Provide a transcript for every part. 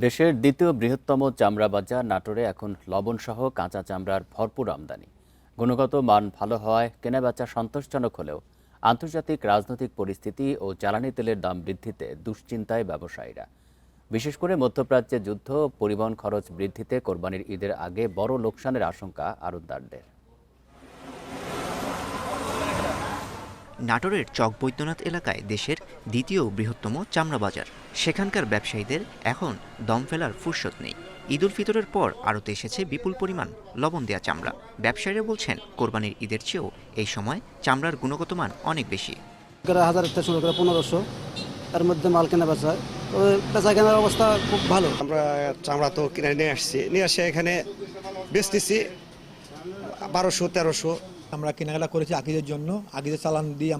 দেশের দ্বিতীয় বৃহত্তম চামড়া বাজার নাটোরে এখন লবণসহ কাঁচা চামড়ার ভরপুর আমদানি। গুণগত মান ভালো হওয়ায় কেনাবেচা সন্তোষজনক হলেও আন্তর্জাতিক রাজনৈতিক পরিস্থিতি ও জ্বালানি তেলের দাম বৃদ্ধিতে দুশ্চিন্তায় ব্যবসায়ীরা। বিশেষ করে মধ্যপ্রাচ্যে যুদ্ধ ও পরিবহন খরচ বৃদ্ধিতে কোরবানির ঈদের আগে বড় লোকসানের আশঙ্কা আড়তদারদের। নাটোরের চক বৈদ্যনাথ এলাকায় দেশের দ্বিতীয় বৃহত্তম চামড়া বাজার। সেখানকার ব্যবসায়ীদের এখন দম ফেলার ফুরসত নেই। ঈদ উল ফিতরের পর আড়তে এসেছে বিপুল পরিমাণ লবণ দেয়া চামড়া। ব্যবসায়ীরা বলছেন কোরবানির ঈদের চেয়েও এই সময় চামড়ার গুণগত মান অনেক বেশি। 1000 থেকে শুরু করে 1500 এর মধ্যে মাল কেনা বেচা হয়। তো বেচা কেনার অবস্থা খুব ভালো। আমরা চামড়া তো কিনে নিয়ে আসি এখানে বেচতেছি 1200-1300। আমরা কেনাকাটা করেছি আকিদের জন্য। আকিদের চালান দিয়ে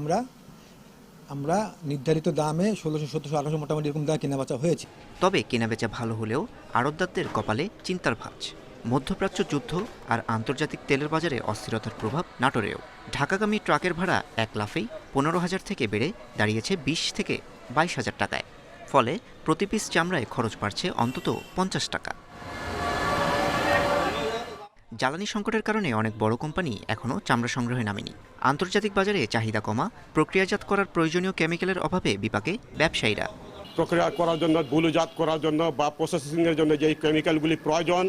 আমরা নির্ধারিত দামে 1600-1700-1800 মোটামুটি এরকম দামে কেনাবেচা হয়েছে। তবে কেনাবেচা ভালো হলেও আড়তদারদের কপালে চিন্তার ভাঁজ। মধ্যপ্রাচ্য যুদ্ধ আর আন্তর্জাতিক তেলের বাজারে অস্থিরতার প্রভাব নাটোরেও। ঢাকাগামী ট্রাকের ভাড়া এক লাফেই 15,000 থেকে বেড়ে দাঁড়িয়েছে 20 থেকে 22,000 টাকায়। ফলে প্রতি পিস চামড়ায় খরচ বাড়ছে অন্তত 50 টাকা। জ্বালানি সংকটের কারণে অনেক বড় কোম্পানি এখনও চামড়া সংগ্রহে নামেনি। আন্তর্জাতিক বাজারে চাহিদা কমা, প্রক্রিয়াজাত করার প্রয়োজনীয় কেমিক্যালের অভাবে বিপাকে ব্যবসায়ীরা। প্রক্রিয়া করার জন্য, বুলুজাত করার জন্য বা প্রসেসিংয়ের জন্য যেই কেমিক্যালগুলি প্রয়োজন,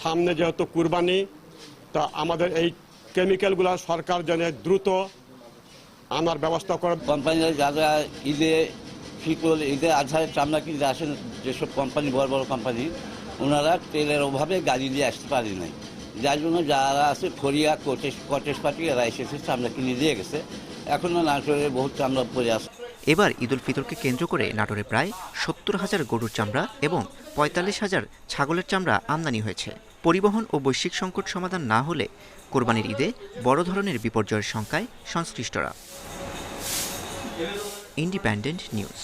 সামনে যেহেতু কুরবানি, তা আমাদের এই কেমিক্যালগুলো সরকার যেন দ্রুত আনার ব্যবস্থা করে। কোম্পানিরা যারা ঈদে আজহারের চামড়া কিনতে আসেন, যেসব কোম্পানি বড় বড় কোম্পানি, ওনারা তেলের অভাবে গাড়ি দিয়ে আসতে পারে নাই। যার জন্য যারা আছে ফরিয়া কটেশ পাটি এরা এসেছে, চামড়া কিনে দিয়ে গেছে। এখনও নাটোরে বহুত চামড়া পড়ে আছে। এবার ঈদ উল ফিতরকে কেন্দ্র করে নাটোরে প্রায় 70,000 গরুর চামড়া এবং 45,000 ছাগলের চামড়া আমদানি হয়েছে। পরিবহন ও বৈশ্বিক সংকট সমাধান না হলে কোরবানির ঈদে বড় ধরনের বিপর্যয়ের শঙ্কায় সংশ্লিষ্টরা। Independent news.